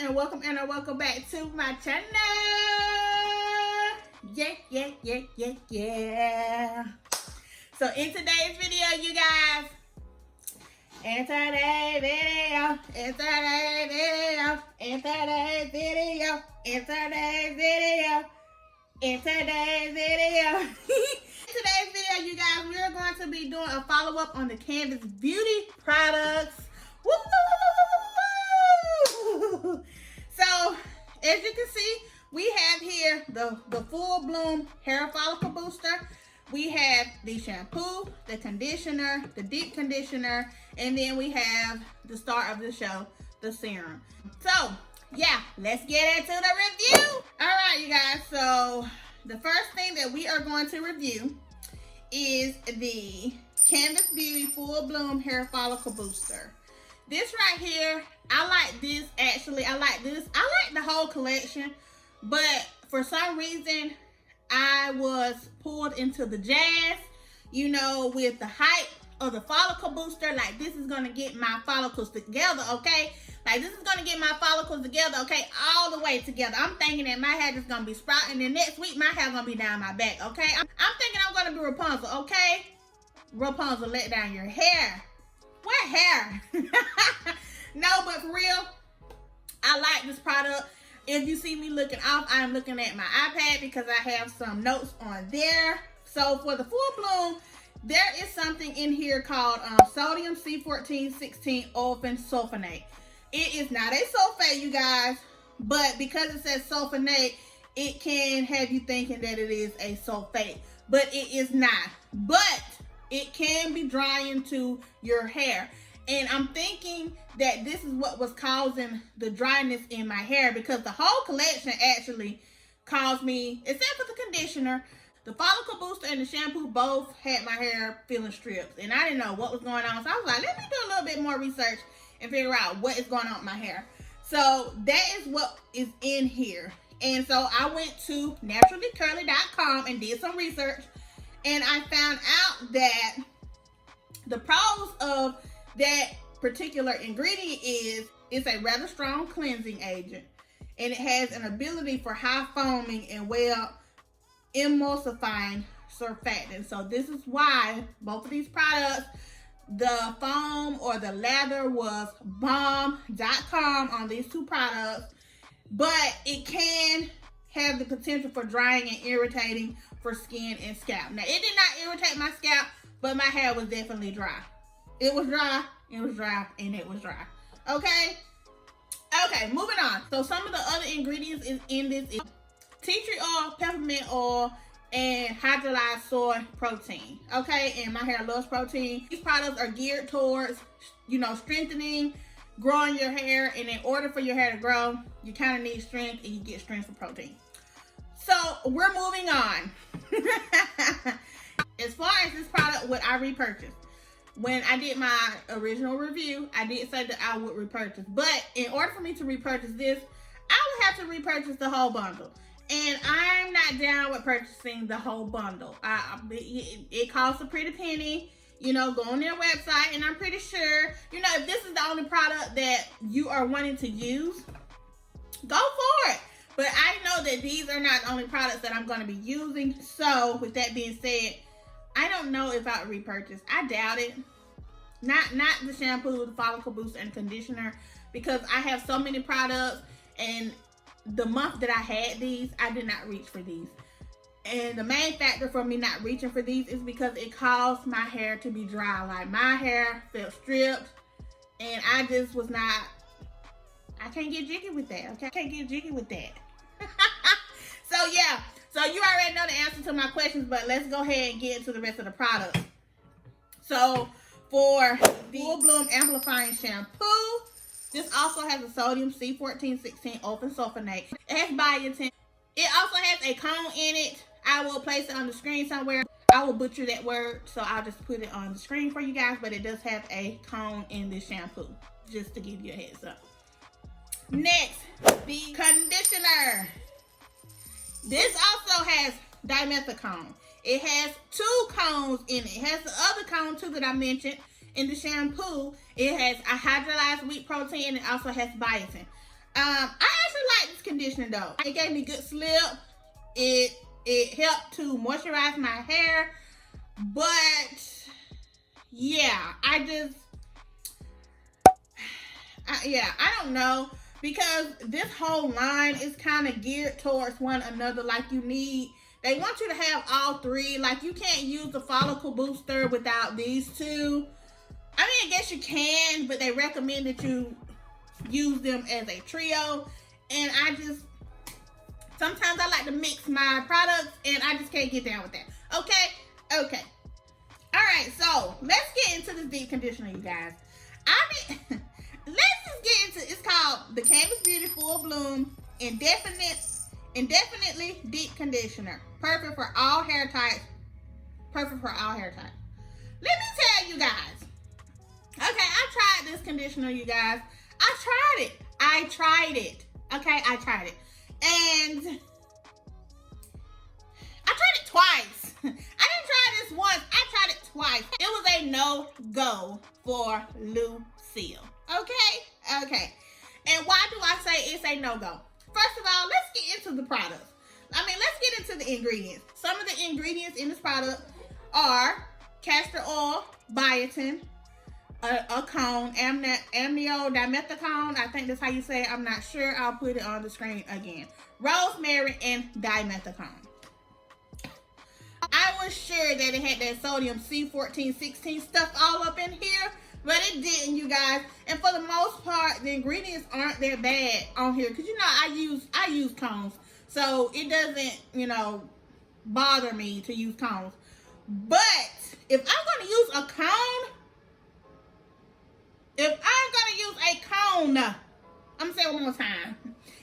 and welcome back to my channel. Yeah. So in today's video, you guys, in today's video, you guys, we are going to be doing a follow-up on the Canvas Beauty products. Woo! So, as you can see, we have here the Full Bloom Hair Follicle Booster. We have the shampoo, the conditioner, the deep conditioner, and then we have the star of the show, the serum. So, yeah, let's get into the review. All right, you guys, so the first thing that we are going to review is the Canvas Beauty Full Bloom Hair Follicle Booster. This right here, I like this actually. I like the whole collection, but for some reason, I was pulled into the jazz, you know, with the hype of the follicle booster. Like, this is gonna get my follicles together, okay? Like, this is gonna get my follicles together, okay? All the way together. I'm thinking that my hair is gonna be sprouting, and next week my hair gonna be down my back, okay? I'm thinking I'm gonna be Rapunzel, okay? Rapunzel, let down your hair. What hair? No, but for real, I like this product. If you see me looking off, I'm looking at my iPad because I have some notes on there. So for the Full Bloom, there is something in here called sodium C14-16 olefin sulfonate. It is not a sulfate, you guys, but because it says sulfonate, it can have you thinking that it is a sulfate, but it is not. But it can be drying to your hair. And I'm thinking that this is what was causing the dryness in my hair, because the whole collection actually caused me, except for the conditioner, the follicle booster and the shampoo both had my hair feeling stripped. And I didn't know what was going on. So I was like, let me do a little bit more research and figure out what is going on with my hair. So that is what is in here. And so I went to naturallycurly.com and did some research. And I found out that the pros of that particular ingredient is it's a rather strong cleansing agent, and it has an ability for high foaming and well emulsifying surfactant. So this is why both of these products, the foam or the lather, was bomb.com on these two products, but it can have the potential for drying and irritating for skin and scalp. Now, it did not irritate my scalp, but my hair was definitely dry. It was dry, and it was dry. Okay, moving on. So some of the other ingredients in this is tea tree oil, peppermint oil, and hydrolyzed soy protein. Okay, and my hair loves protein. These products are geared towards, you know, strengthening, growing your hair, and in order for your hair to grow, you kind of need strength, and you get strength from protein. So we're moving on. As far as this product, would I repurchase? When I did my original review, I did say that I would repurchase. But in order for me to repurchase this, I would have to repurchase the whole bundle. And I'm not down with purchasing the whole bundle. It costs a pretty penny. You know, go on their website, and I'm pretty sure, you know, if this is the only product that you are wanting to use, go for it. But I know that these are not the only products that I'm going to be using. So with that being said, I don't know if I would repurchase. I doubt it. Not the shampoo, the follicle booster, and conditioner, because I have so many products, and the month that I had these, I did not reach for these. And the main factor for me not reaching for these is because it caused my hair to be dry. Like, my hair felt stripped, and I just was not, I can't get jiggy with that. Okay, I can't get jiggy with that. So yeah. So you already know the answer to my questions, but let's go ahead and get into the rest of the products. So for the Full Bloom Amplifying Shampoo, this also has a sodium C14-16 olefin sulfonate. It has biotin. It also has a cone in it. I will place it on the screen somewhere. I will butcher that word, so I'll just put it on the screen for you guys, but it does have a cone in this shampoo, just to give you a heads up. Next, the conditioner. This also has dimethicone. It has 2 cones in it. It has the other cone too that I mentioned in the shampoo. It has a hydrolyzed wheat protein, and it also has biotin. I actually like this conditioner though. It gave me good slip. It helped to moisturize my hair. But yeah, I don't know, because this whole line is kind of geared towards one another. Like they want you to have all three. Like you can't use the follicle booster without these two. I mean, I guess you can, but they recommend that you use them as a trio. And sometimes I like to mix my products, and I just can't get down with that. Okay. All right, so let's get into this deep conditioner, you guys. Let's just get into, it's called the Canvas Beauty Full Bloom Indefinitely Deep Conditioner. Perfect for all hair types. Let me tell you guys. Okay, I tried this conditioner, you guys. I tried it. Okay, I tried it. And I tried it twice. I didn't try this once. I tried it twice. It was a no-go for Lucille. Okay. And why do I say it's a no-go? First of all, let's get into the products. Let's get into the ingredients. Some of the ingredients in this product are castor oil, biotin, a cone, amnio dimethicone. I think that's how you say it. I'm not sure. I'll put it on the screen again. Rosemary and dimethicone. I was sure that it had that sodium C1416 stuff all up in here, but it didn't, you guys. And for the most part, the ingredients aren't that bad on here, because I use cones, so it doesn't bother me to use cones. But if I'm going to use a cone, I'm going to say it one more time.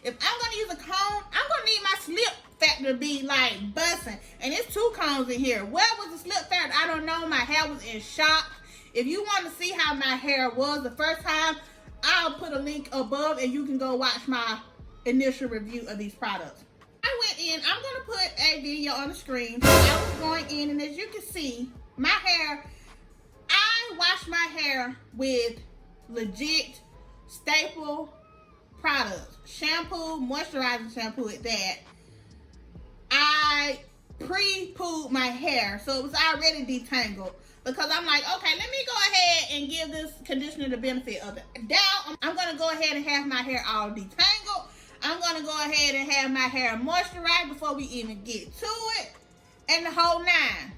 If I'm going to use a cone, I'm going to need my slip factor to be like busting. And it's 2 cones in here. Where was the slip factor? I don't know. My hair was in shock. If you want to see how my hair was the first time, I'll put a link above and you can go watch my initial review of these products. I went in. I'm going to put a video on the screen. I was going in, and as you can see, my hair, I wash my hair with legit staple products. Shampoo, moisturizing shampoo at that. I pre-pooed my hair, so it was already detangled, because I'm like, okay, let me go ahead and give this conditioner the benefit of the doubt. I'm going to go ahead and have my hair all detangled. I'm going to go ahead and have my hair moisturized before we even get to it, and the whole nine.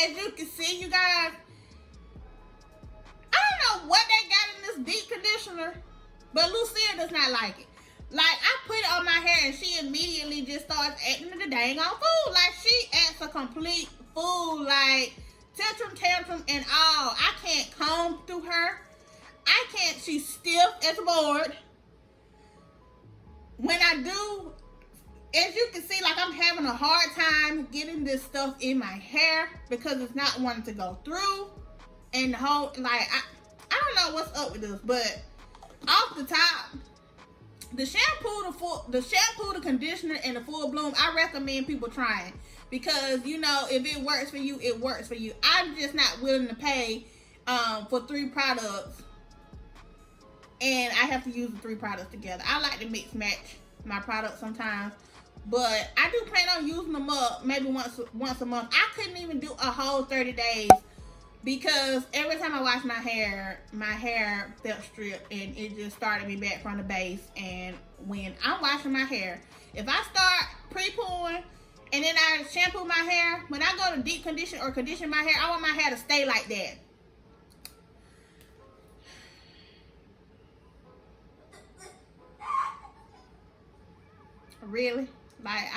As you can see, you guys, I don't know what they got in this deep conditioner, but Lucille does not like it. Like, I put it on my hair and she immediately just starts acting the dang on fool. Like, she acts a complete fool. Like, tantrum and all. I can't comb through her. She's stiff as a board. When I do, as you can see, like, I'm having a hard time getting this stuff in my hair because it's not wanting to go through. And the whole, like, I don't know what's up with this, but off the top, the shampoo, the conditioner, and the full bloom, I recommend people trying, because if it works for you, it works for you. I'm just not willing to pay for 3 products, and I have to use the 3 products together. I like to mix match my products sometimes, but I do plan on using them up maybe once a month. I couldn't even do a whole 30 days. Because every time I wash my hair felt stripped, and it just started me back from the base. And when I'm washing my hair, if I start pre-pooing and then I shampoo my hair, when I go to deep condition or condition my hair, I want my hair to stay like that. Really? Like,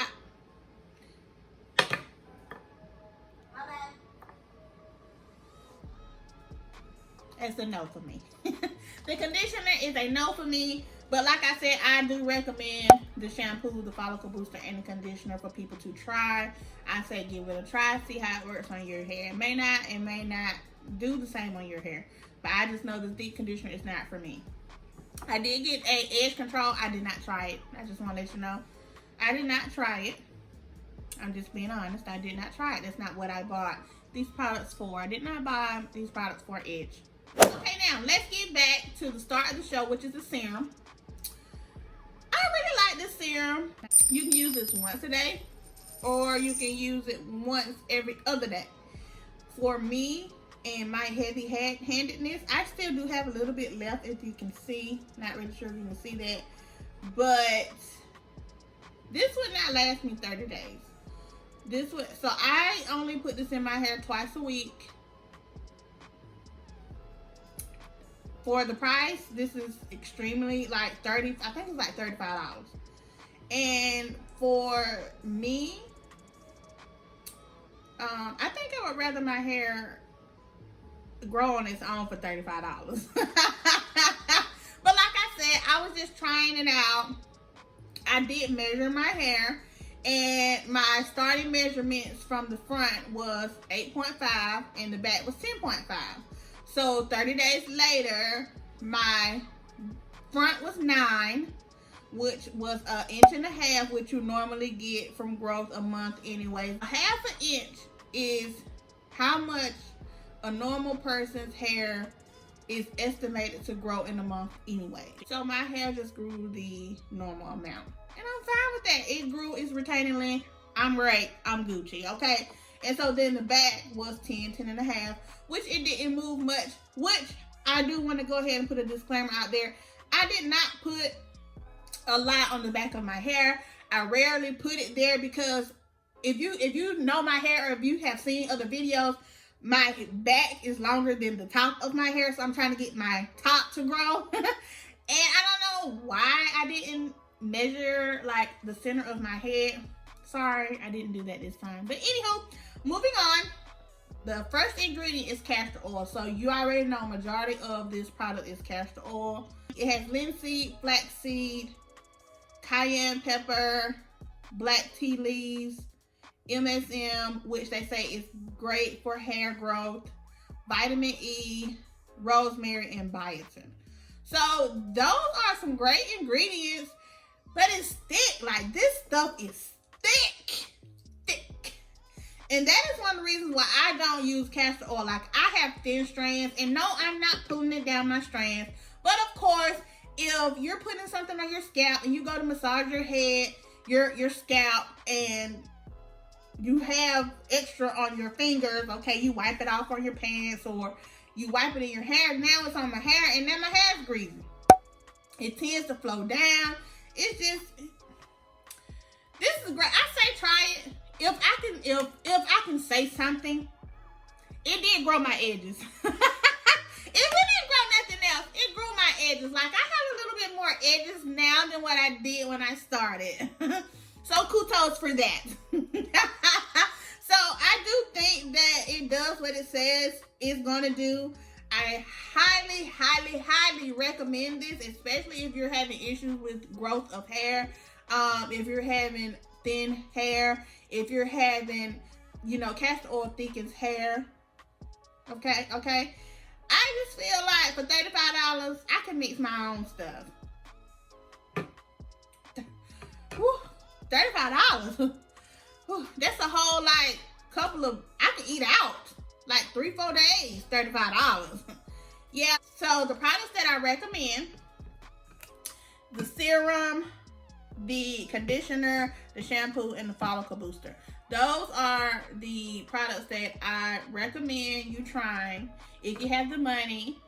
it's a no for me. The conditioner is a no for me, but like I said, I do recommend the shampoo, the follicle booster, and the conditioner for people to try. I say give it a try, see how it works on your hair. It may not do the same on your hair, but I just know the deep conditioner is not for me. I did get a edge control. I did not try it. I just want to let you know, I did not try it. I'm just being honest. I did not try it. That's not what I bought these products for. I did not buy these products for edge. Okay, now let's get back to the start of the show, which is the serum. serum. You can use this once a day, or you can use it once every other day. For me and my heavy-handedness, I still do have a little bit left, as you can see. Not really sure if you can see that, but this would not last me 30 days. This would, so I only put this in my hair twice a week. For the price, this is extremely, like, I think it's like $35. And for me, I think I would rather my hair grow on its own for $35. But like I said, I was just trying it out. I did measure my hair, and my starting measurements from the front was 8.5 and the back was 10.5. So 30 days later, my front was 9, which was 1.5 inches, which you normally get from growth a month anyway. 1/2 inch is how much a normal person's hair is estimated to grow in a month anyway. So my hair just grew the normal amount. And I'm fine with that. It grew, it's retaining length. I'm great. I'm Gucci, okay? And so then the back was 10.5, which it didn't move much, which I do want to go ahead and put a disclaimer out there. I did not put a lot on the back of my hair. I rarely put it there because if you know my hair, or if you have seen other videos, my back is longer than the top of my hair, so I'm trying to get my top to grow. And I don't know why I didn't measure like the center of my head. Sorry, I didn't do that this time. But anywho, moving on. The first ingredient is castor oil. So you already know majority of this product is castor oil. It has linseed, flaxseed, cayenne pepper, black tea leaves, MSM, which they say is great for hair growth, vitamin E, rosemary, and biotin. So those are some great ingredients, but it's thick. Like, this stuff is thick. And that is one of the reasons why I don't use castor oil. Like, I have thin strands, and no, I'm not pulling it down my strands. But of course, if you're putting something on your scalp and you go to massage your head, your scalp, and you have extra on your fingers, okay, you wipe it off on your pants, or you wipe it in your hair. Now it's on my hair, and then my hair's greasy. It tends to flow down. It's just, this is great. I say try it. If I can say something, it did grow my edges. If it didn't grow nothing else, it grew my edges. Like, I have a little bit more edges now than what I did when I started. So kudos for that. So I do think that it does what it says it's gonna do. I highly, highly, highly recommend this, especially if you're having issues with growth of hair. If you're having thin hair, if you're having, you know, castor oil thickens hair. Okay. I just feel like for $35, I can mix my own stuff. Whew, $35. Whew, that's a whole, like, couple of, I can eat out like 3-4 days, $35. Yeah, so the products that I recommend, the serum, the conditioner, the shampoo, and the follicle booster. Those are the products that I recommend you trying if you have the money.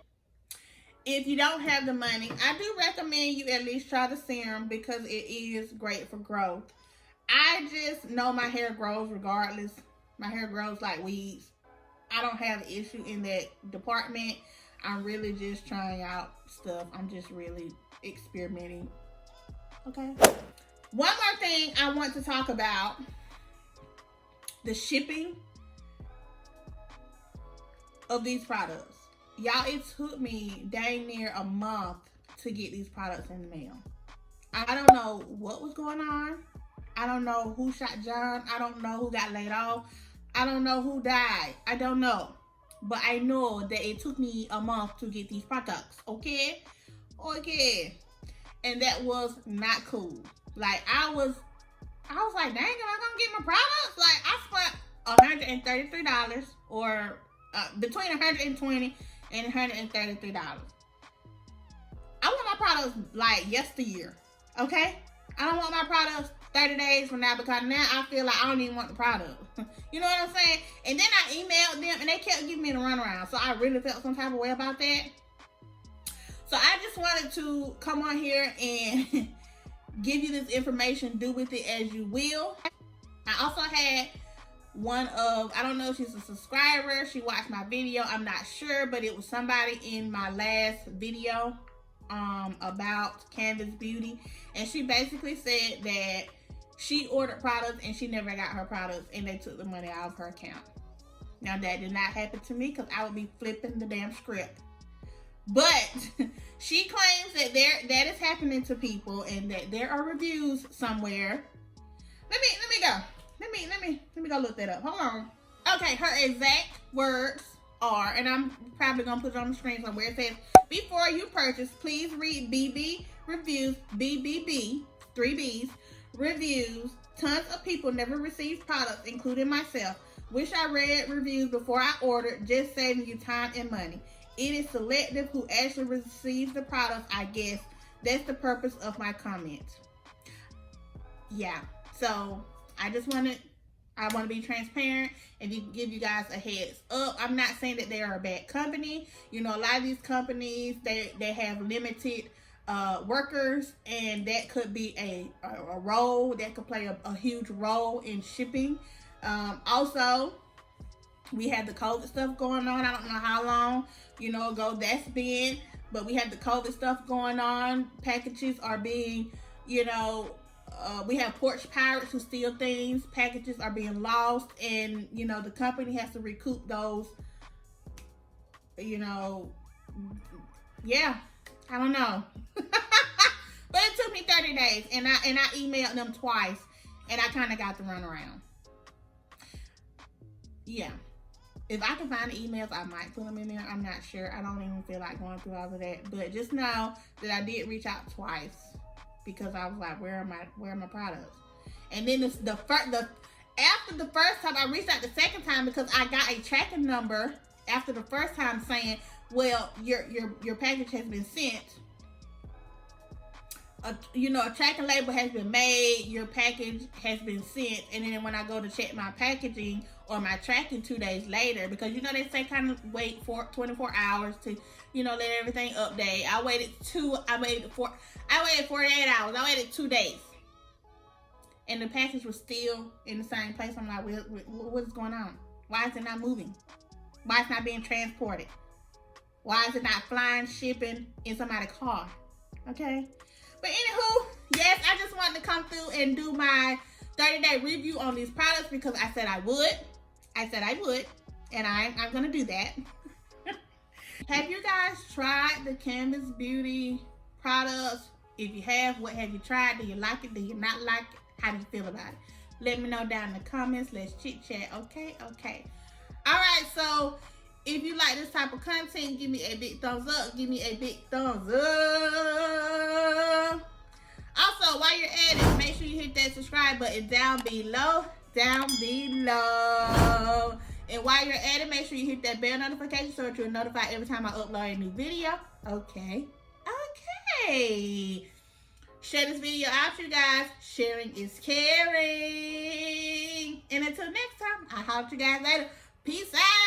If you don't have the money, I do recommend you at least try the serum because it is great for growth. I just know my hair grows regardless. My hair grows like weeds. I don't have an issue in that department. I'm really just trying out stuff. I'm just really experimenting. Okay. One more thing I want to talk about. The shipping of these products. Y'all, it took me dang near a month to get these products in the mail. I don't know what was going on. I don't know who shot John. I don't know who got laid off. I don't know who died. I don't know. But I know that it took me a month to get these products. Okay? Okay. And that was not cool. Like, I was like, dang, am I gonna get my products? Like, I spent $133 or between $120 and $133. I want my products like yesteryear. Okay? I don't want my products 30 days from now because now I feel like I don't even want the product. You know what I'm saying? And then I emailed them and they kept giving me the runaround. So I really felt some type of way about that. So I just wanted to come on here and give you this information. Do with it as you will. I also had one of, I don't know if she's a subscriber. She watched my video. I'm not sure, but it was somebody in my last video about Canvas Beauty. And she basically said that she ordered products and she never got her products and they took the money out of her account. Now that did not happen to me because I would be flipping the damn script. But she claims that that is happening to people and that there are reviews somewhere. Let me go. Let me go look that up. Hold on. Okay, her exact words are, and I'm probably gonna put it on the screen somewhere. It says, before you purchase, please read BB reviews, BBB, 3 B's, reviews. Tons of people never received products, including myself. Wish I read reviews before I ordered, just saving you time and money. It is selective who actually receives the products, I guess. That's the purpose of my comments. Yeah, so I want to be transparent and give you guys a heads up. I'm not saying that they are a bad company. You know, a lot of these companies, they have limited workers, and that could be a role that could play a huge role in shipping. Also, we had the COVID stuff going on. I don't know how long, ago that's been, but we had the COVID stuff going on. Packages are being, we have porch pirates who steal things. Packages are being lost, and the company has to recoup those. Yeah, I don't know. But it took me 30 days, and I emailed them twice, and I kind of got the runaround. Yeah. If I can find the emails, I might put them in there. I'm not sure. I don't even feel like going through all of that. But just know that I did reach out twice because I was like, where are my products? And then after the first time, I reached out the second time because I got a tracking number after the first time saying, well, your package has been sent. A tracking label has been made, your package has been sent, and then when I go to check my packaging or my tracking 2 days later, because they say kind of wait for 24 hours to, let everything update. I waited 48 hours. I waited 2 days. And the package was still in the same place. I'm like, what is going on? Why is it not moving? Why is it not being transported? Why is it not flying, shipping in somebody's car? Okay? But anywho, yes, I just wanted to come through and do my 30-day review on these products because I said I would. And I'm going to do that. Have you guys tried the Canvas Beauty products? If you have, what have you tried? Do you like it? Do you not like it? How do you feel about it? Let me know down in the comments. Let's chit-chat, okay? Okay. All right, so if you like this type of content, give me a big thumbs up. Give me a big thumbs up. Also, while you're at it, make sure you hit that subscribe button down below. And while you're at it, make sure you hit that bell notification so that you're notified every time I upload a new video. Okay. Share this video out, you guys. Sharing is caring. And until next time, I'll holler at you guys later. Peace out.